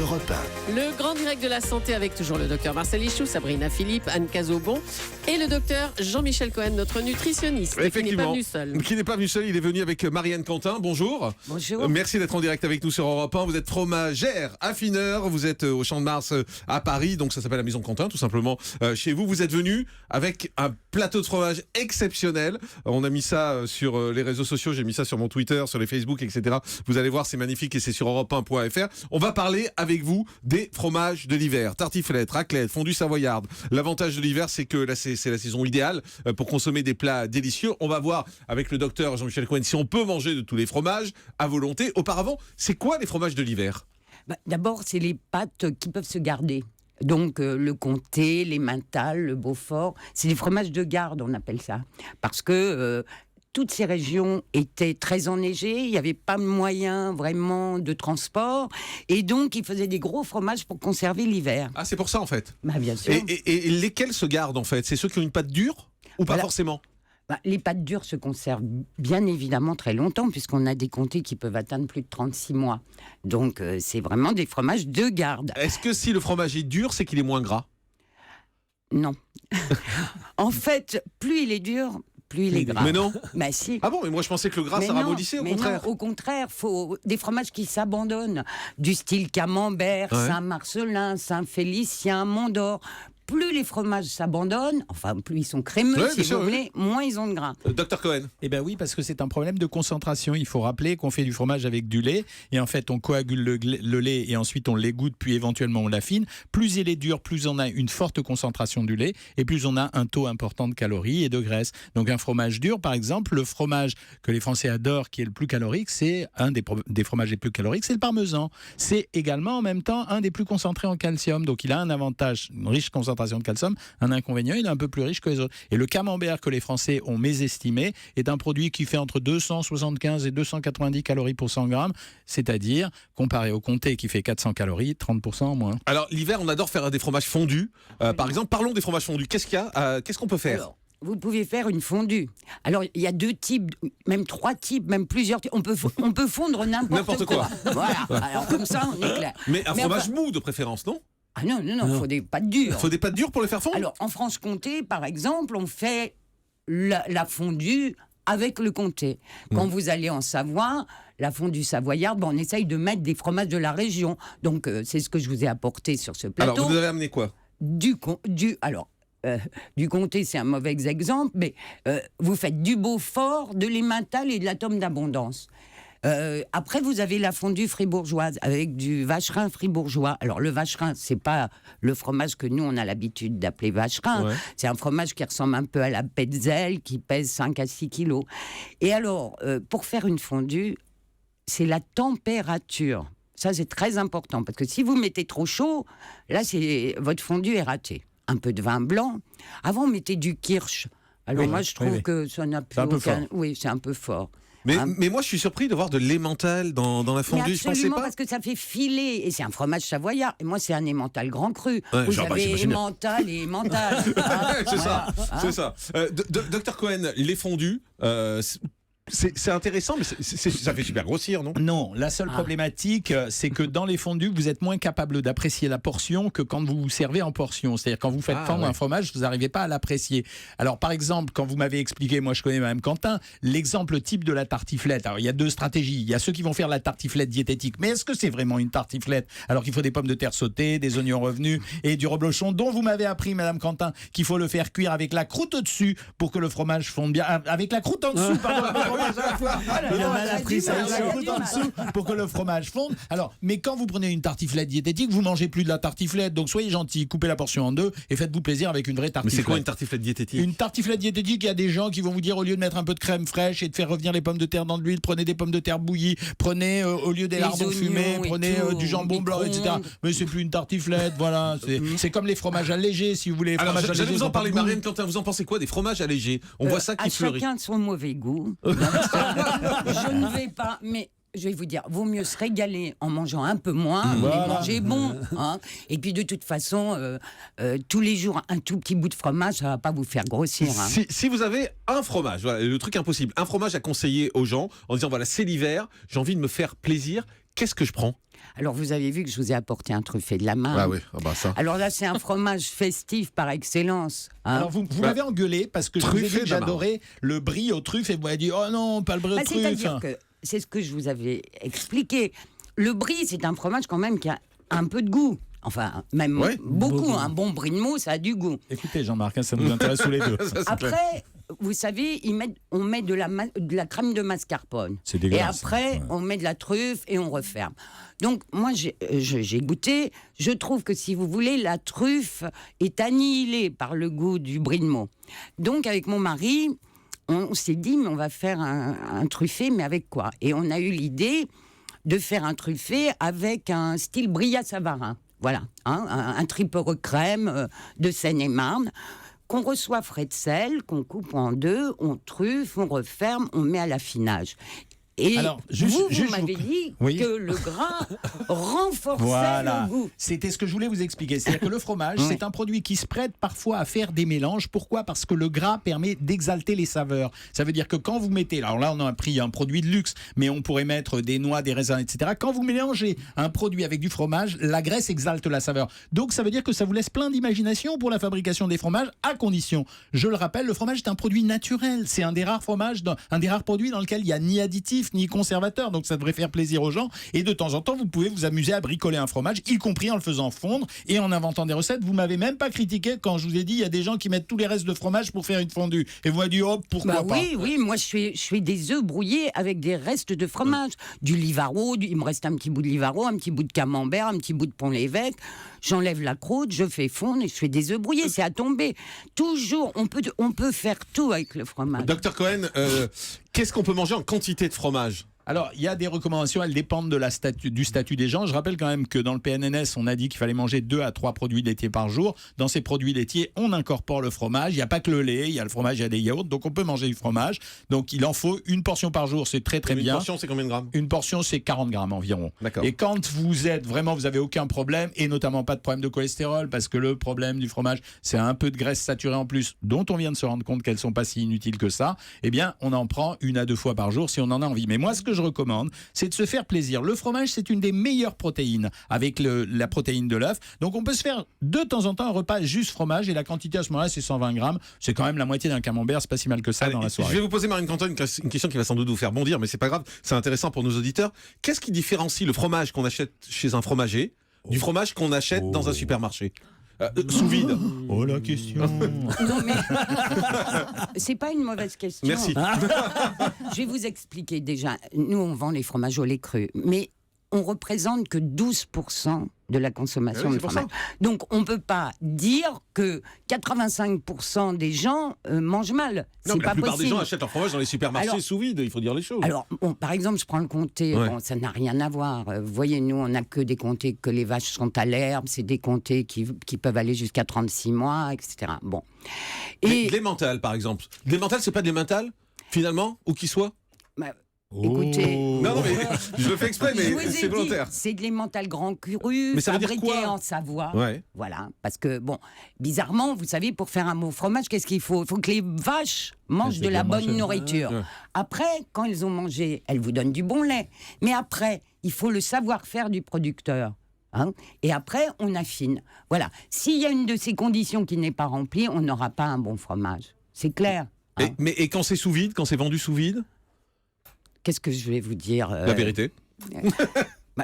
Europe 1. Le grand direct de la santé avec toujours le docteur Marcel Ichou, Sabrina Philippe, Anne Cazobon et le docteur Jean-Michel Cohen, notre nutritionniste, qui n'est pas venu seul. Qui n'est pas venu seul, il est venu avec Marianne Quentin. Bonjour. Bonjour. Merci d'être en direct avec nous sur Europe 1. Vous êtes fromagère affineur, vous êtes au Champ de Mars à Paris, donc ça s'appelle la Maison Quentin, tout simplement chez vous. Vous êtes venu avec un plateau de fromage exceptionnel. On a mis ça sur les réseaux sociaux, j'ai mis ça sur mon Twitter, sur les Facebook, etc. Vous allez voir, c'est magnifique et c'est sur europe1.fr. On va parler avec vous des fromages de l'hiver. Tartiflette, raclette, fondue savoyarde. L'avantage de l'hiver, c'est que là, c'est la saison idéale pour consommer des plats délicieux. On va voir avec le docteur Jean-Michel Cohen si on peut manger de tous les fromages à volonté. Auparavant, c'est quoi les fromages de l'hiver ? D'abord, c'est les pâtes qui peuvent se garder. Donc le comté, les Mental, le Beaufort, c'est des fromages de garde, on appelle ça. Parce que toutes ces régions étaient très enneigées, il n'y avait pas de moyen vraiment de transport, et donc ils faisaient des gros fromages pour conserver l'hiver. Ah, c'est pour ça en fait. Bien sûr. Et lesquels se gardent en fait ? C'est ceux qui ont une pâte dure ou pas forcément ? Les pâtes dures se conservent bien évidemment très longtemps, puisqu'on a des comtés qui peuvent atteindre plus de 36 mois. Donc c'est vraiment des fromages de garde. Est-ce que si le fromage est dur, c'est qu'il est moins gras ? Non. En fait, plus il est dur, plus il est gras. Mais non. Si. Ah bon, mais moi je pensais que le gras ça ramollissait au contraire. Non, au contraire, faut des fromages qui s'abandonnent, du style camembert, Saint-Marcellin, Saint-Félicien, Mont-d'Or. Plus les fromages s'abandonnent, enfin plus ils sont crémeux si vous voulez, moins ils ont de gras. Docteur Cohen. Eh bien oui, parce que c'est un problème de concentration. Il faut rappeler qu'on fait du fromage avec du lait et en fait on coagule le lait et ensuite on l'égoutte puis éventuellement on l'affine. Plus il est dur, plus on a une forte concentration du lait et plus on a un taux important de calories et de graisse. Donc un fromage dur par exemple, le fromage que les Français adorent qui est le plus calorique, c'est un des fromages les plus caloriques, c'est le parmesan. C'est également en même temps un des plus concentrés en calcium. Donc il a un avantage, une riche concentration de calcium, un inconvénient, il est un peu plus riche que les autres. Et le camembert que les Français ont mésestimé est un produit qui fait entre 275 et 290 calories pour 100 grammes, c'est-à-dire, comparé au comté qui fait 400 calories, 30% en moins. Alors l'hiver, on adore faire des fromages fondus. Par exemple, parlons des fromages fondus. Qu'est-ce qu'il y a Qu'est-ce qu'on peut faire ? Alors, vous pouvez faire une fondue. Alors, il y a 2 types, même 3 types, même plusieurs types. On peut fondre n'importe quoi. Voilà. Alors, comme ça, on est clair. Mais un fromage mou de préférence, non ? Ah non, il faut des pâtes dures. Il faut des pâtes dures pour les faire fondre ? Alors, en Franche-Comté, par exemple, on fait la fondue avec le comté. Quand vous allez en Savoie, la fondue savoyarde, on essaye de mettre des fromages de la région. Donc, c'est ce que je vous ai apporté sur ce plateau. Alors, vous avez amené quoi ? Du comté, c'est un mauvais exemple, mais vous faites du Beaufort, de l'Emmental et de la tome d'abondance. Après, vous avez la fondue fribourgeoise avec du vacherin fribourgeois. Alors, le vacherin, c'est pas le fromage que nous, on a l'habitude d'appeler vacherin. Ouais. C'est un fromage qui ressemble un peu à la Petzel, qui pèse 5 à 6 kilos. Et alors, pour faire une fondue, c'est la température. Ça, c'est très important, parce que si vous mettez trop chaud, là, votre fondue est ratée. Un peu de vin blanc. Avant, on mettait du kirsch. Alors, moi, je trouve que ça n'a plus aucun... Oui, c'est un peu fort. Mais moi, je suis surpris de voir de l'emmental dans la fondue. Mais absolument, je pensais pas. parce que ça fait filer. Et c'est un fromage savoyard. Et moi, c'est un emmental grand cru. Vous avez emmental et emmental. C'est ça. Docteur Cohen, les fondus... C'est intéressant, mais ça fait super grossir, non ? Non, la seule problématique, c'est que dans les fondus, vous êtes moins capable d'apprécier la portion que quand vous vous servez en portion. C'est-à-dire, quand vous faites fondre un fromage, vous n'arrivez pas à l'apprécier. Alors, par exemple, quand vous m'avez expliqué, moi je connais Mme Quentin, l'exemple type de la tartiflette. Alors, il y a 2 stratégies. Il y a ceux qui vont faire la tartiflette diététique. Mais est-ce que c'est vraiment une tartiflette ? Alors qu'il faut des pommes de terre sautées, des oignons revenus et du reblochon, dont vous m'avez appris, Mme Quentin, qu'il faut le faire cuire avec la croûte au-dessus pour que le fromage fonde bien. Avec la croûte en dessous, pardon. Il a mal appris ça, il a croûte en dessous pour que le fromage fonde. Alors, mais quand vous prenez une tartiflette diététique, vous mangez plus de la tartiflette. Donc soyez gentils, coupez la portion en 2 et faites-vous plaisir avec une vraie tartiflette. Mais c'est quoi une tartiflette diététique ? Une tartiflette diététique, il y a des gens qui vont vous dire, au lieu de mettre un peu de crème fraîche et de faire revenir les pommes de terre dans de l'huile, prenez des pommes de terre bouillies, prenez au lieu des lardons fumés, prenez du jambon blanc, etc. Mais c'est plus une tartiflette, voilà. C'est comme les fromages allégés, si vous voulez. Alors, j'allais vous en parler, Marianne Quentin. Vous en pensez quoi des fromages allégés ? On voit ça qui fleurit. Chacun son mauvais goût. Je ne vais pas, mais je vais vous dire, vaut mieux se régaler en mangeant un peu moins, mais manger bon. Hein. Et puis de toute façon, tous les jours, un tout petit bout de fromage, ça ne va pas vous faire grossir. Hein. Si vous avez un fromage, voilà, le truc impossible, un fromage à conseiller aux gens, en disant voilà, c'est l'hiver, j'ai envie de me faire plaisir, qu'est-ce que je prends? Alors, vous avez vu que je vous ai apporté un truffé de la Marne. Ah oui, ça. Alors là, c'est un fromage festif par excellence. Hein. Alors vous m'avez engueulé parce que je vous ai dit que j'adorais le brie aux truffes et vous m'avez dit oh non, pas le brie aux truffes. C'est-à-dire que c'est ce que je vous avais expliqué. Le brie, c'est un fromage quand même qui a un peu de goût. Enfin, même beaucoup. Un bon brie de Meaux, ça a du goût. Écoutez, Jean-Marc, ça nous intéresse tous les deux. Après, vous savez, on met de la crème de mascarpone. C'est dégueulasse. Et après, on met de la truffe et on referme. Donc, moi, j'ai goûté. Je trouve que, si vous voulez, la truffe est annihilée par le goût du brie de Meaux. Donc, avec mon mari, on s'est dit, mais on va faire un truffé, mais avec quoi? Et on a eu l'idée de faire un truffé avec un style Brillat-Savarin. Voilà, hein, un triple crème de Seine-et-Marne, qu'on reçoit frais de sel, qu'on coupe en deux, on truffe, on referme, on met à l'affinage. Et alors, vous m'avez dit que le gras renforçait le goût. C'était ce que je voulais vous expliquer. C'est-à-dire que le fromage, c'est un produit qui se prête parfois à faire des mélanges. Pourquoi ? Parce que le gras permet d'exalter les saveurs. Ça veut dire que quand vous mettez... Alors là, on a pris un produit de luxe, mais on pourrait mettre des noix, des raisins, etc. Quand vous mélangez un produit avec du fromage, la graisse exalte la saveur. Donc ça veut dire que ça vous laisse plein d'imagination pour la fabrication des fromages, à condition. Je le rappelle, le fromage est un produit naturel. C'est un des rares fromages, un des rares produits dans lequel il n'y a ni additifs, ni conservateur, donc ça devrait faire plaisir aux gens. Et de temps en temps, vous pouvez vous amuser à bricoler un fromage, y compris en le faisant fondre et en inventant des recettes. Vous m'avez même pas critiqué quand je vous ai dit il y a des gens qui mettent tous les restes de fromage pour faire une fondue. Et vous m'avez dit oh pourquoi pas. Oui, moi je fais des œufs brouillés avec des restes de fromage, du Livaro, il me reste un petit bout de Livaro, un petit bout de camembert, un petit bout de Pont-l'Évêque. J'enlève la croûte, je fais fondre et je fais des œufs brouillés. C'est à tomber. Toujours, on peut faire tout avec le fromage. Docteur Cohen, qu'est-ce qu'on peut manger en quantité de fromage ? Alors, il y a des recommandations, elles dépendent du statut des gens. Je rappelle quand même que dans le PNNS, on a dit qu'il fallait manger 2 à 3 produits laitiers par jour. Dans ces produits laitiers, on incorpore le fromage. Il n'y a pas que le lait, il y a le fromage, il y a des yaourts, donc on peut manger du fromage. Donc il en faut une portion par jour, c'est très très bien. Une portion, c'est combien de grammes ? Une portion, c'est 40 grammes environ. D'accord. Et quand vous avez aucun problème, et notamment pas de problème de cholestérol, parce que le problème du fromage, c'est un peu de graisse saturée en plus, dont on vient de se rendre compte qu'elles ne sont pas si inutiles que ça, eh bien, on en prend 1 à 2 fois par jour si on en a envie. Mais moi, ce que je recommande, c'est de se faire plaisir. Le fromage, c'est une des meilleures protéines avec la protéine de l'œuf. Donc, on peut se faire de temps en temps un repas juste fromage et la quantité à ce moment-là, c'est 120 grammes. C'est quand même la moitié d'un camembert. C'est pas si mal que ça dans la soirée. Je vais vous poser, Marine Canton, une question qui va sans doute vous faire bondir, mais c'est pas grave. C'est intéressant pour nos auditeurs. Qu'est-ce qui différencie le fromage qu'on achète chez un fromager du fromage qu'on achète dans un supermarché ? Sous vide. Oh la question. Non mais c'est pas une mauvaise question. Merci. Je vais vous expliquer déjà. Nous on vend les fromages au lait cru, mais on représente que 12% de la consommation de fromage. Donc on peut pas dire que 85% des gens mangent mal. Non, mais la plupart possible. des gens achètent leur fromage dans les supermarchés sous vide, il faut dire les choses. Alors, par exemple, je prends le comté, ça n'a rien à voir. Vous voyez, nous, on n'a que des comtés que les vaches sont à l'herbe, c'est des comtés qui peuvent aller jusqu'à 36 mois, etc. Bon. Et de l'emmental, par exemple. De l'emmental, c'est pas de l'emmental, finalement, où qu'il soit ? Écoutez, non, mais je le fais exprès, mais c'est volontaire. C'est de l'emmental grand cru, fabriqué en Savoie. Voilà, parce que bon, bizarrement, vous savez, pour faire un bon fromage, qu'est-ce qu'il faut ? Il faut que les vaches mangent de la bonne nourriture. Après, quand elles ont mangé, elles vous donnent du bon lait. Mais après, il faut le savoir-faire du producteur. Hein, et après, on affine. Voilà. S'il y a une de ces conditions qui n'est pas remplie, on n'aura pas un bon fromage. C'est clair. Hein. Et quand c'est sous vide, quand c'est vendu sous vide ? Qu'est-ce que je vais vous dire La vérité.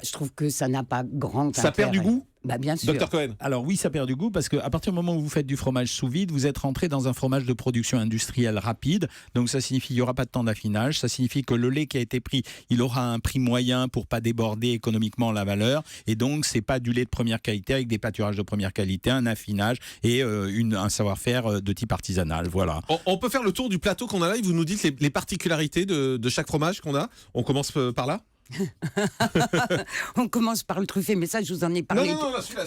Je trouve que ça n'a pas grand intérêt. Ça perd du goût ? Bien sûr. Dr Cohen. Alors oui, ça perd du goût parce qu'à partir du moment où vous faites du fromage sous vide, vous êtes rentré dans un fromage de production industrielle rapide. Donc ça signifie qu'il n'y aura pas de temps d'affinage. Ça signifie que le lait qui a été pris, il aura un prix moyen pour pas déborder économiquement la valeur. Et donc c'est pas du lait de première qualité avec des pâturages de première qualité, un affinage et un savoir-faire de type artisanal. Voilà. On peut faire le tour du plateau qu'on a là et vous nous dites les particularités de chaque fromage qu'on a. On commence par là. On commence par le truffé, mais ça je vous en ai parlé. Non, celui-là.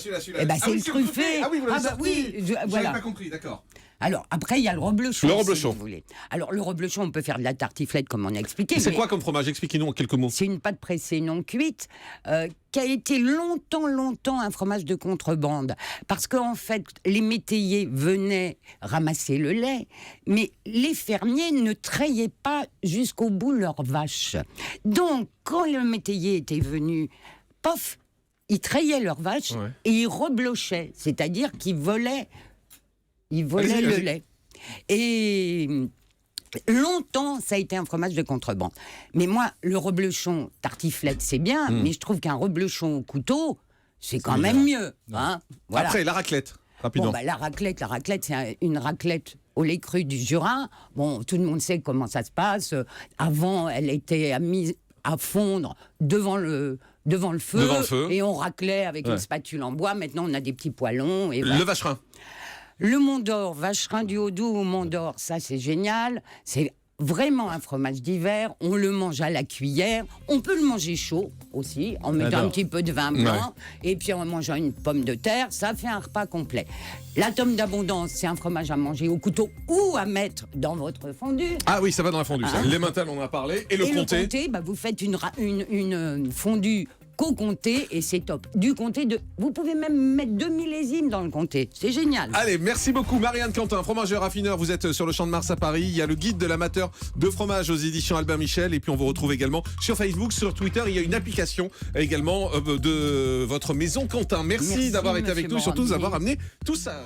C'est le truffé. Ah oui, vous l'avez sorti. Voilà. J'avais pas compris, d'accord. Alors, après, il y a le reblochon. Le reblochon. Si vous voulez. Alors, le reblochon, on peut faire de la tartiflette, comme on a expliqué. C'est quoi comme fromage? Expliquez-nous en quelques mots. C'est une pâte pressée non cuite qui a été longtemps un fromage de contrebande. Parce qu'en fait, les métayers venaient ramasser le lait, mais les fermiers ne traillaient pas jusqu'au bout leurs vaches. Donc, quand le métayer était venu, pof, ils traillaient leurs vaches et ils reblochaient, c'est-à-dire qu'ils volaient le lait. Et longtemps, ça a été un fromage de contrebande. Mais moi, le reblochon tartiflette, c'est bien, mais je trouve qu'un reblochon au couteau, c'est quand même mieux. Hein, voilà. Après, la raclette, rapidement. Bon, la raclette, c'est une raclette au lait cru du Jura. Bon, tout le monde sait comment ça se passe. Avant, elle était mise à fondre devant le feu, et on raclait avec une spatule en bois. Maintenant, on a des petits poêlons. Et voilà. Le vacherin. Le Mont d'Or, vacherin du Haut-Doubs au Mont d'Or, ça c'est génial. C'est vraiment un fromage d'hiver. On le mange à la cuillère. On peut le manger chaud aussi, en mettant un petit peu de vin blanc. Et puis en mangeant une pomme de terre, ça fait un repas complet. La tome d'abondance, c'est un fromage à manger au couteau ou à mettre dans votre fondue. Ah oui, ça va dans la fondue. Ça. L'emmental, on en a parlé. Et le comté. Le comté, vous faites une fondue co-comté et c'est top. Du comté, vous pouvez même mettre 2 millésimes dans le comté. C'est génial. Allez, merci beaucoup Marianne Quentin, fromageur raffineur. Vous êtes sur le Champ de Mars à Paris. Il y a le guide de l'amateur de fromage aux éditions Albin Michel. Et puis on vous retrouve également sur Facebook, sur Twitter. Il y a une application également de votre maison Quentin. Merci d'avoir été avec nous et surtout d'avoir amené tout ça.